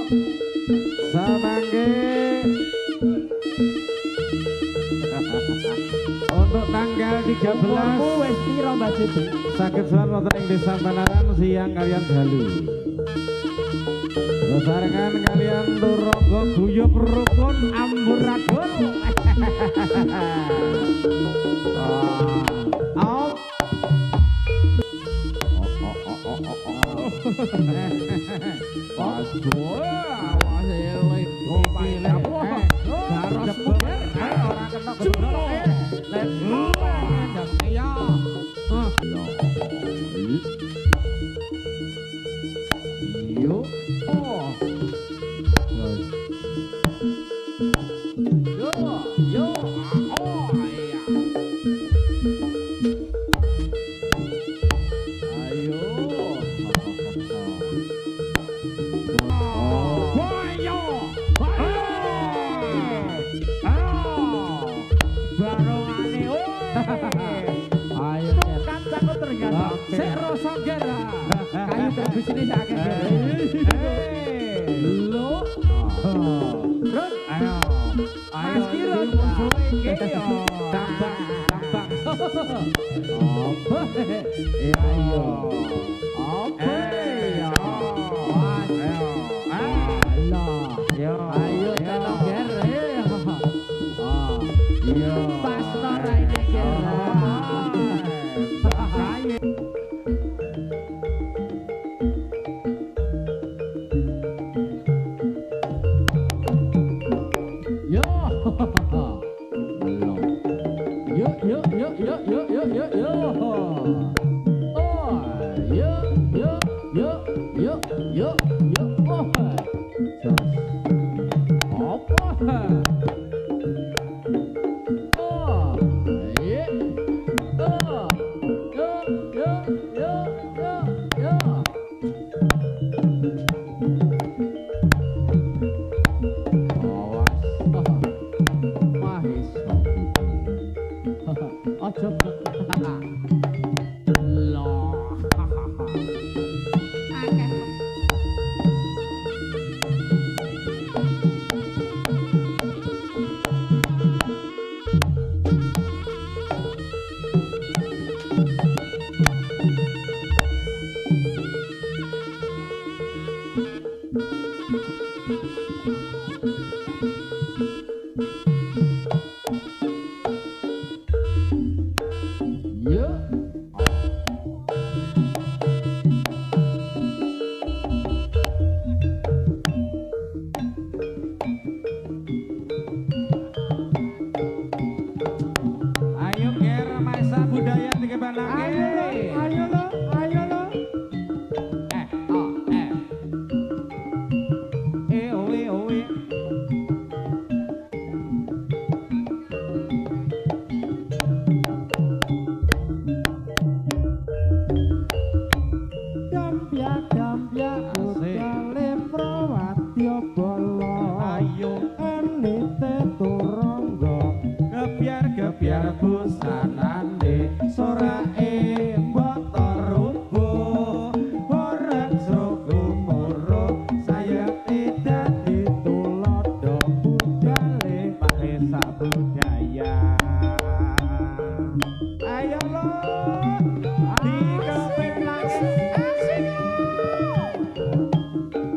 Samangke untuk tanggal 13 wis piro Mbak Cici? sakit sowan wonten ing Desa Panaran siang kalian dalu. Besarangan kalian Turangga guyub rukun amburadul.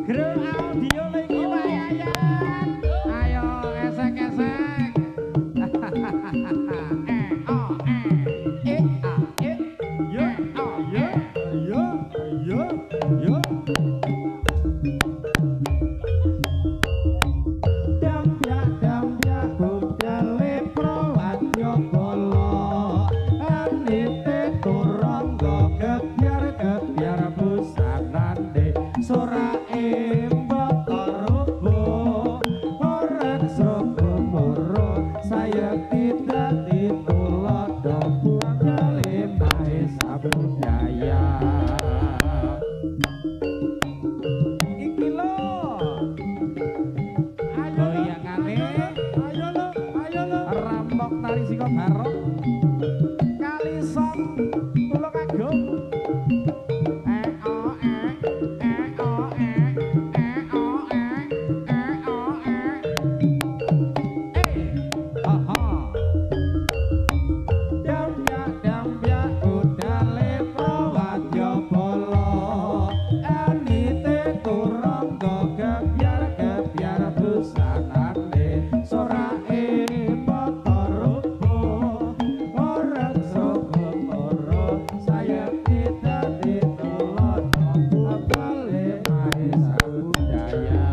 Gro audio lagi monggo kebiar kebiar busanane sorake foto rupo orang sokong loro saya tidak ditolong apale mahesa budaya.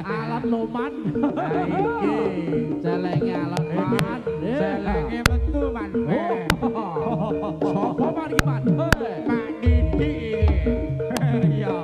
Alat loman. Iki celenge alat man. Celenge metu man. Sopo man iki man? Mak Didi iki. Iya.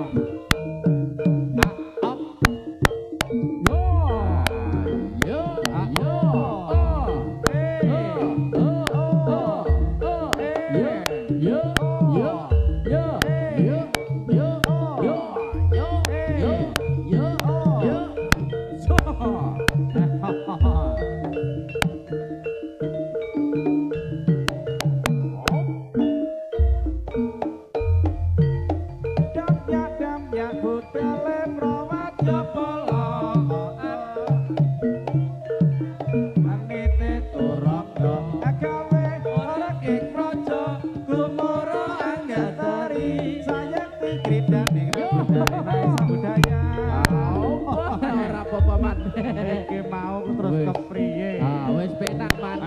iki mau terus kepriye wis penak man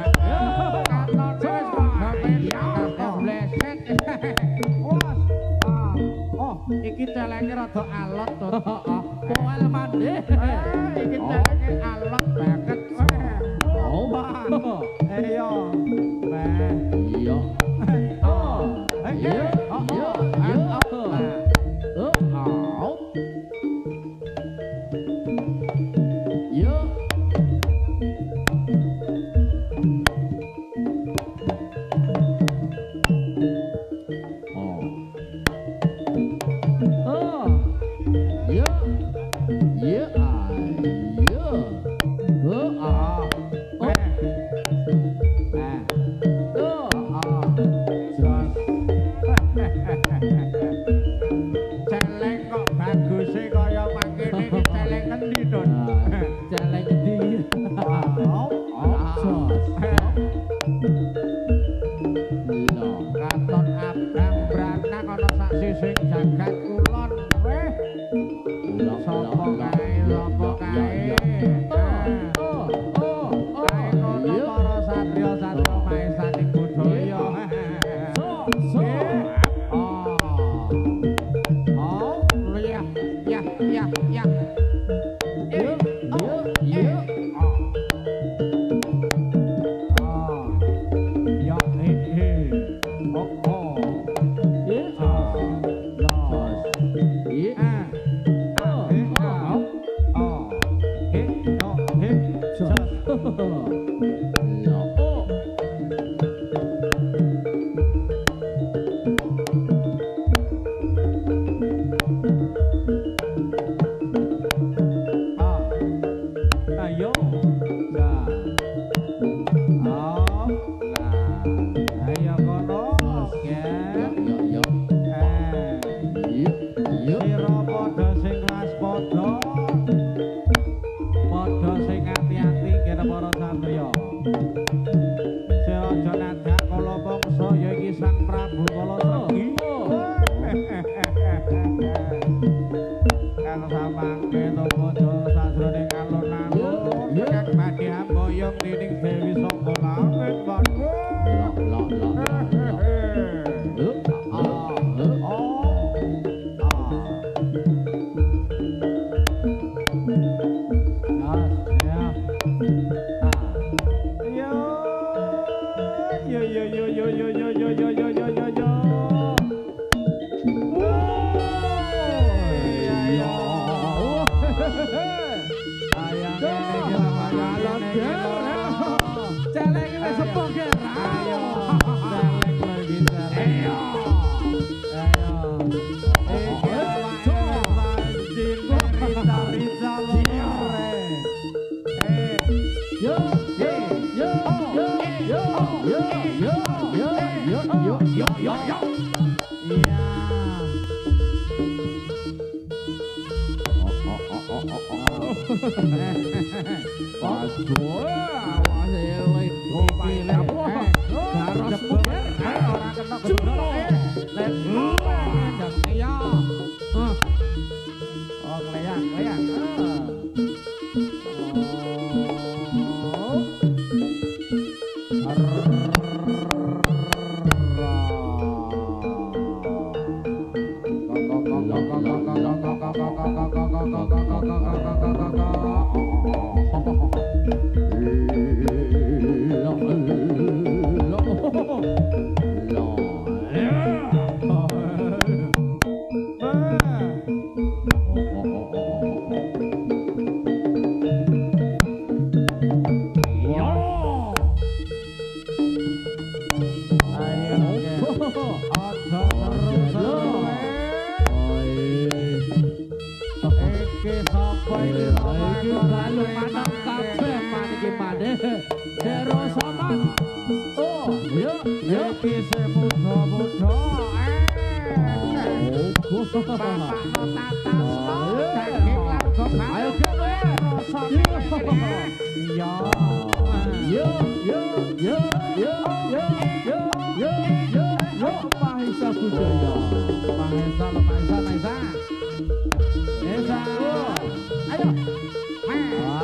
iki celenge rada alot to poel mande iki celenge alot banget iya iya celeng kok baguse kaya mangkene iki celeng endi to celeng endi katon abang branang ana sak sising jagat kulon weh sapa kae para satria satria maesaning budaya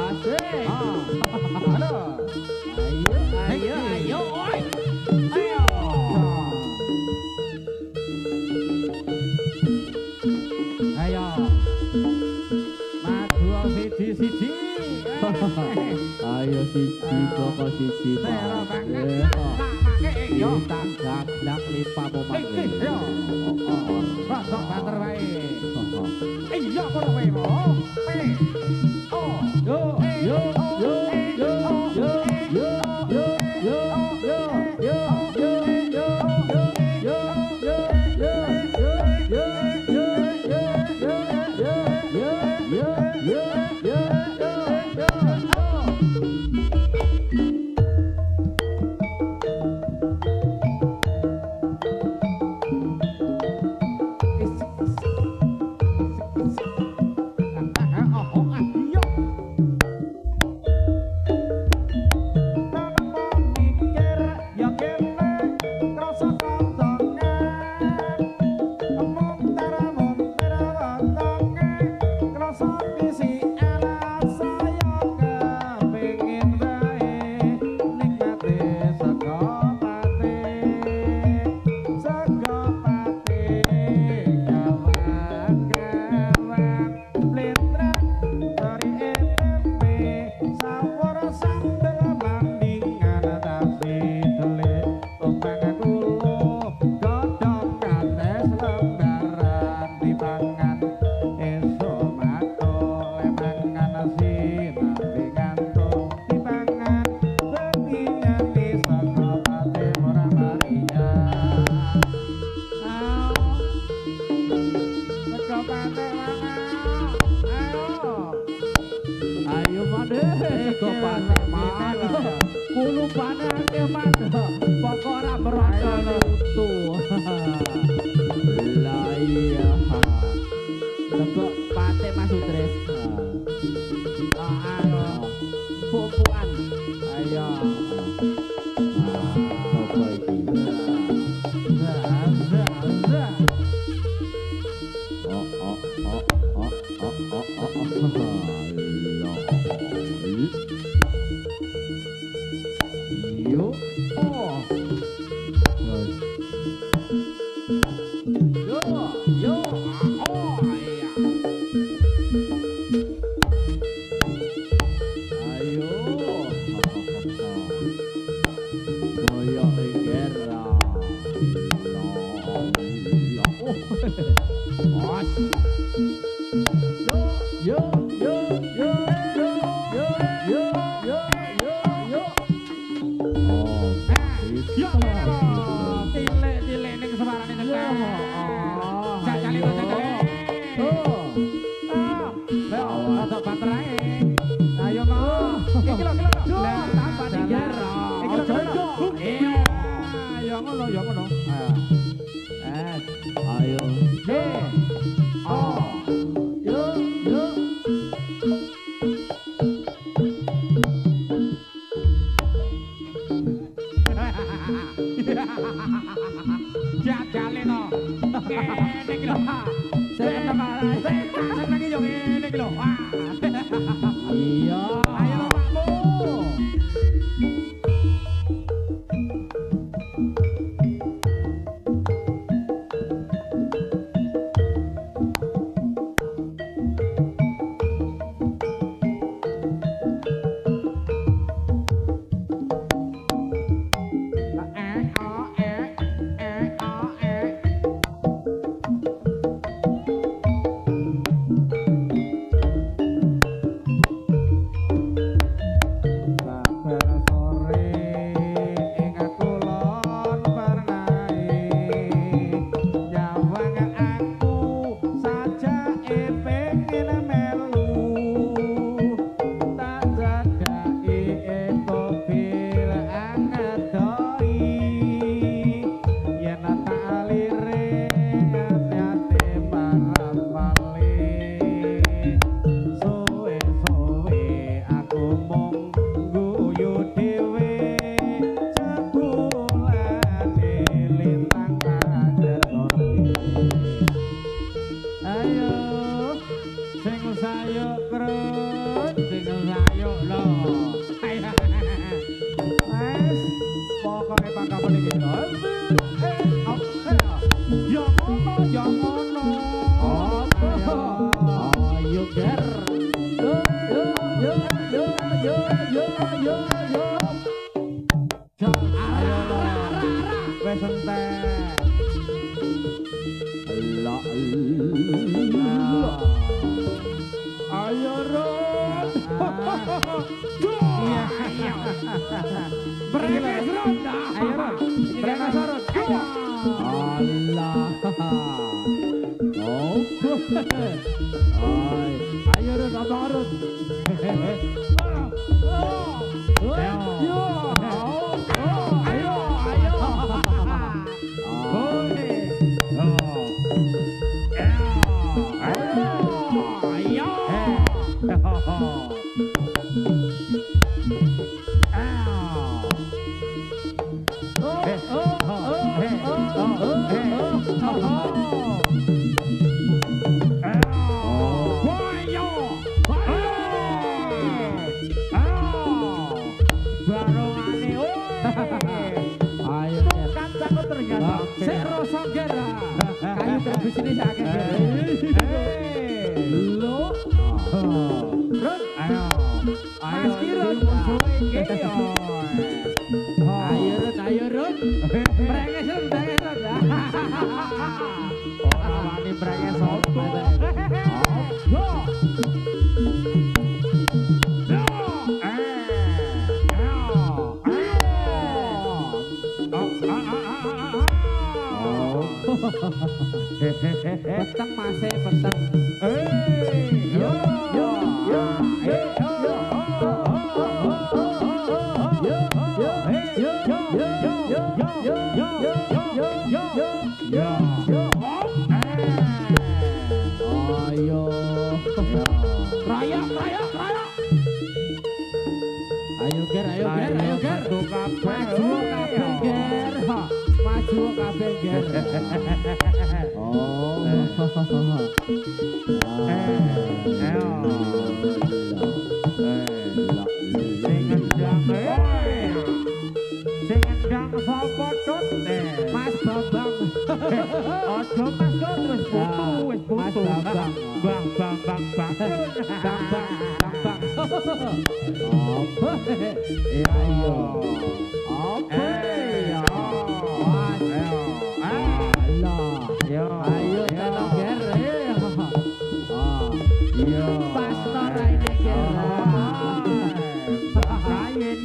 Mahesa Koko siji Sera banget. Pak. Tak make yo. Tanggap dak lipa momat. Yo. Rasa banter wae. Iya kono wae mo. Oh. Yo yo yo yo yo yo yo yo yo yo yo yo Ayo made kok panek mana kulo panake made pokok ora berasa utu lah iya kok patek Mas Udres ayo pupuan ayo apa iki Yo, oh, yo, oh, iya. Ayo, koyo ingera. Yo, yo, yo, yo, yo, yo, yo, yo, yo. Yo tilek-tilek ning semarane tekan. Jajale to jajale. Rada banter ae. Ayo kok. Iki lho, iki lho. Lah tambah dijar. Iki lho. Iya. Ya ngono, ya ngono. Ayo. Oh. Yo, yo. Jajale to. Ngene iki lho. Sing temare. Sing lagi yo ngene iki lho. Wah. Iya. Ayo lho Pakmu. Yo Allah. Oh. Ay, ayo Rut, abang Rut. Peteng masih peteng. Yo yo yo Mas Bambang. Ojo Mas Dot wis putu. Bang. Apa? Ayo. Apa? Ayo tenoger. Pas ora ini ger. Bakain.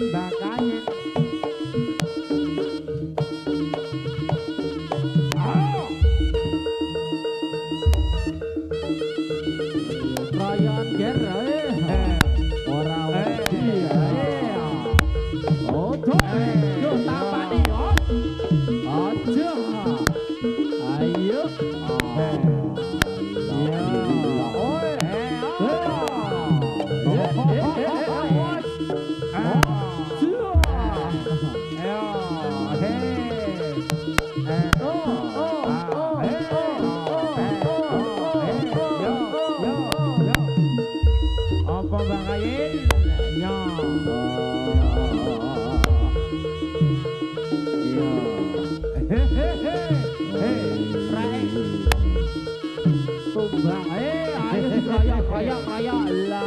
Raya lah.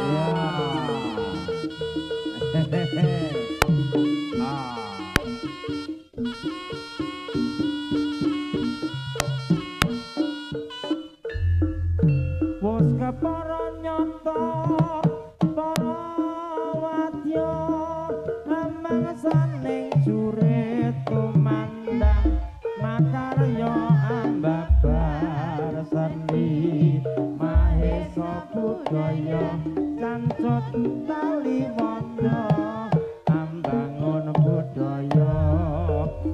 Wes kepara nyata para wadya amang saning jurit kumandang makarya ambabar seni mahesa budaya cancut tali wanda ambangun budaya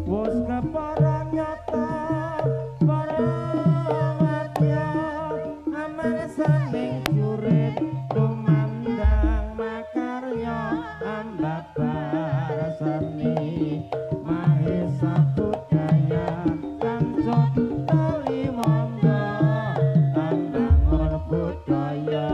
wes kepara nyata para wadya amang saning jurit kumandang makarya ambabar seni mahesa budaya cancut tali wanda ambangun budaya.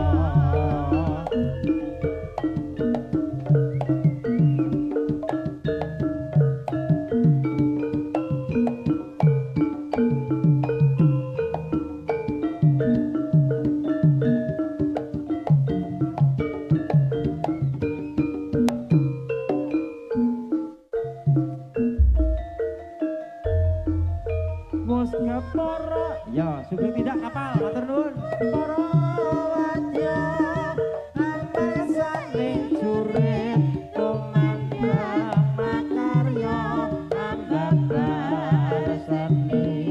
Mus ngeporo ya sugeng tidak kapal matur nuwun para wadya amang saning jurit kumandang makarya ambabar seni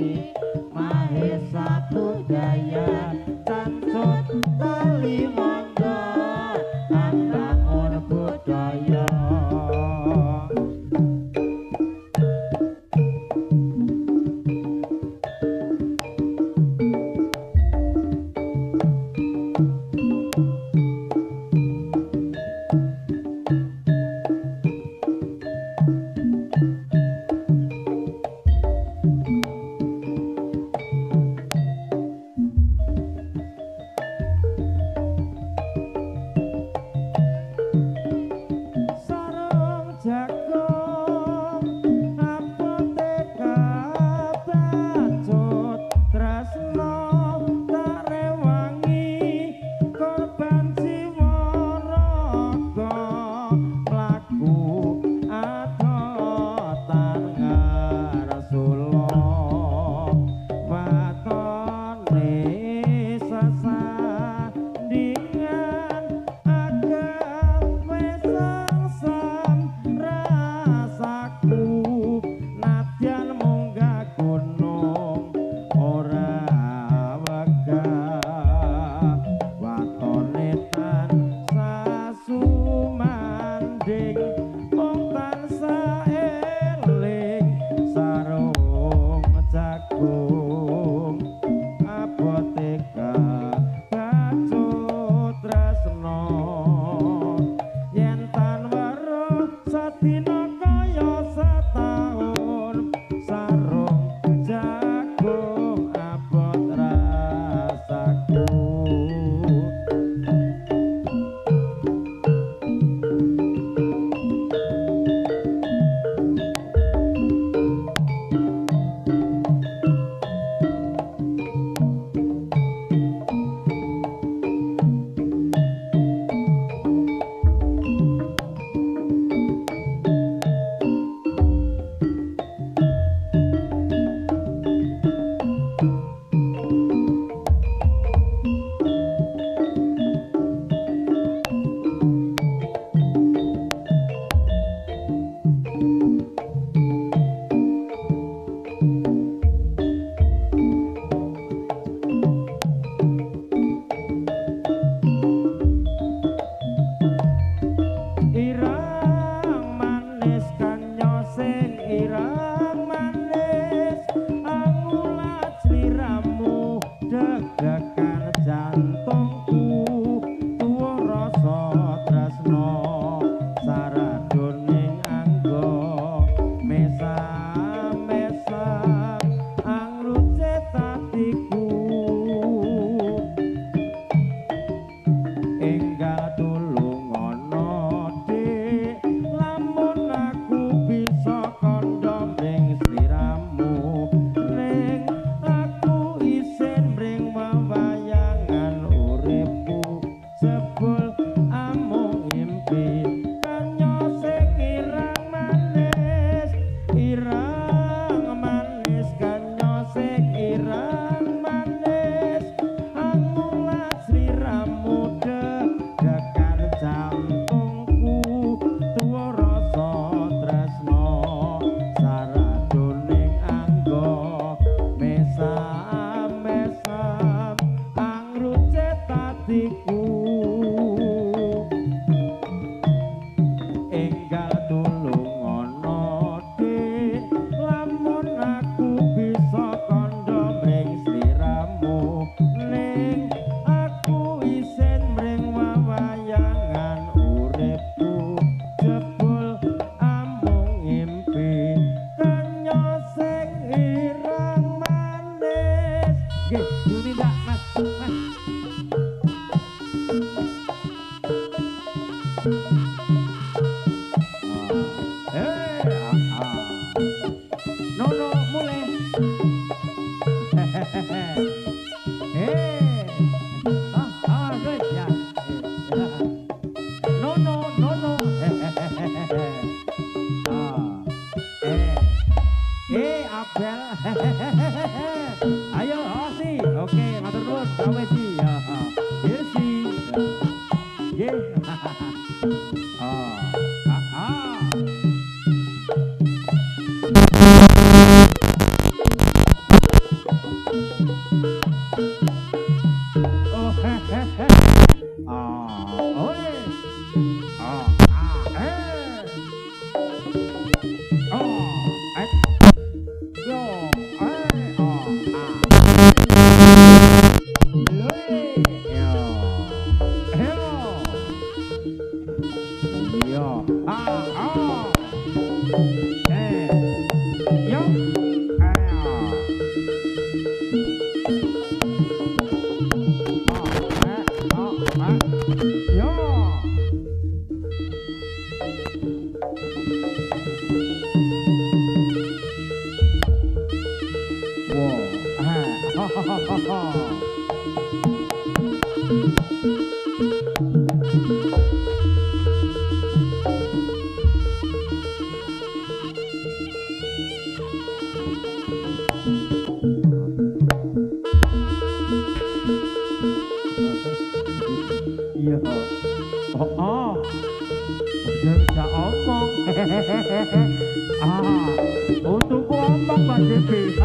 Untuk ngomong Pak Devi.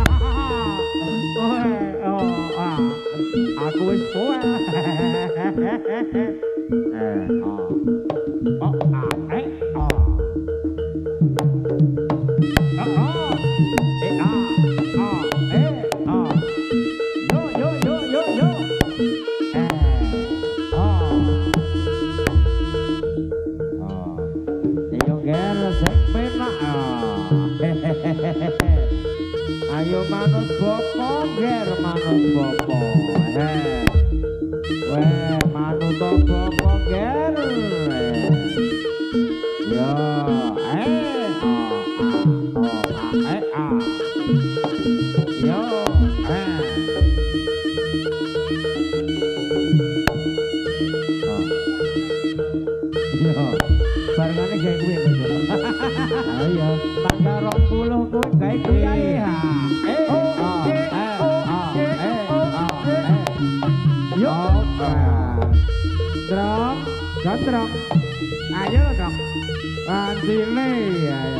Aku wis poel. Ayo manut bopo, ger manut bopo. Weh, manut bopo, ger. Yo, yo, yo, barangane gawe kuwi. Ayo, tanggal 20 kuwi gawe kuwi ae. Gandrong, ayo dong, pancine,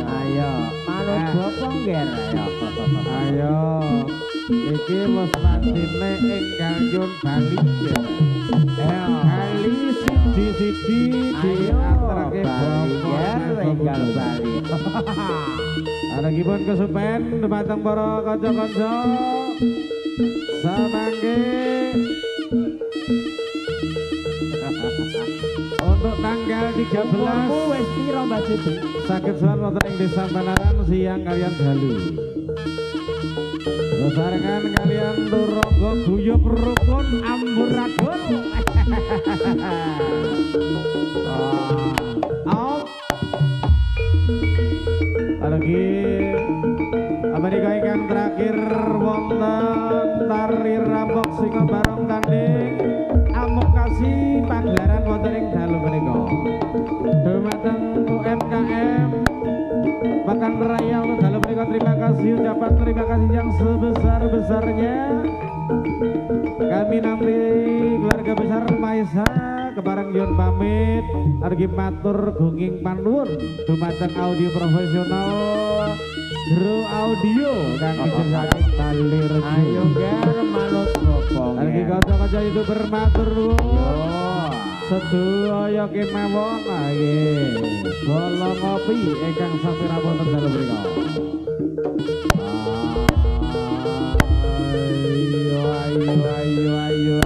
ayo, manut bopong ger, ayo, iki wis pancine enggal Yun Bali, kali siji-siji diaturake bopong enggal Bali. Arengipun kesupen dumateng para kanca-kanca samangke. Untuk tanggal 13 wis pira Mbak Cici? Saged sowan wonten ing Desa Panaran siang kalian dalu. Besarengan kalian turangga guyub rukun amburadul. Lagi Amerika ikan terakhir wonten tari rambok singa barong tanding amuk kasih pagelaran wonten ing dalu menika. Dumateng UMKM Pakan Raya untuk dalu menika, terima kasih, ucapan terima kasih yang sebesar-besarnya. Kami nanti keluarga besar Maisa kebareng Yun pamit argi matur gunging panuwun dumateng audio profesional Gro Audio kang saking Bali Rejo. Ayo ger manut bopong. Argi kanca-kanca itu bermatur nuwun. Sedaya kemawon nggih. Bola ngopi ingkang sami rawuh dalu mriku. Ayo.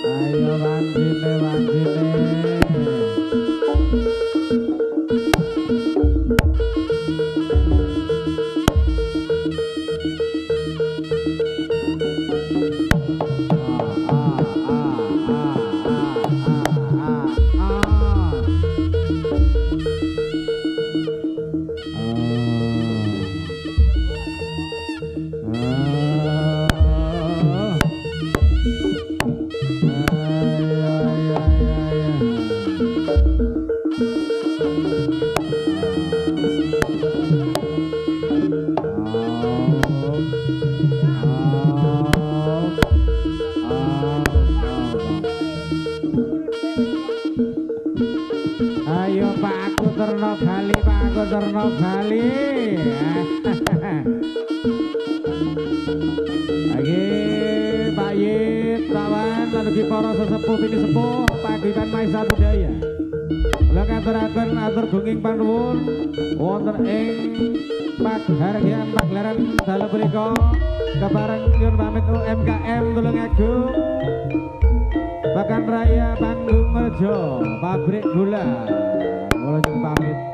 Ayo wancine. Ayo Pak aku terno Bali. Lagi Pak Yit, Rawan, lalu para sesepuh ini sepuh Paguyuban Maisa Budaya. Kula ngaturaken atur gunging panuwun wonten ing paghargyan pagelaran dalu punika kebareng nyuwun pamit UMKM Tulungagung Pakan Raya Panggung Rejo Pabrik Gula kula nyuwun pamit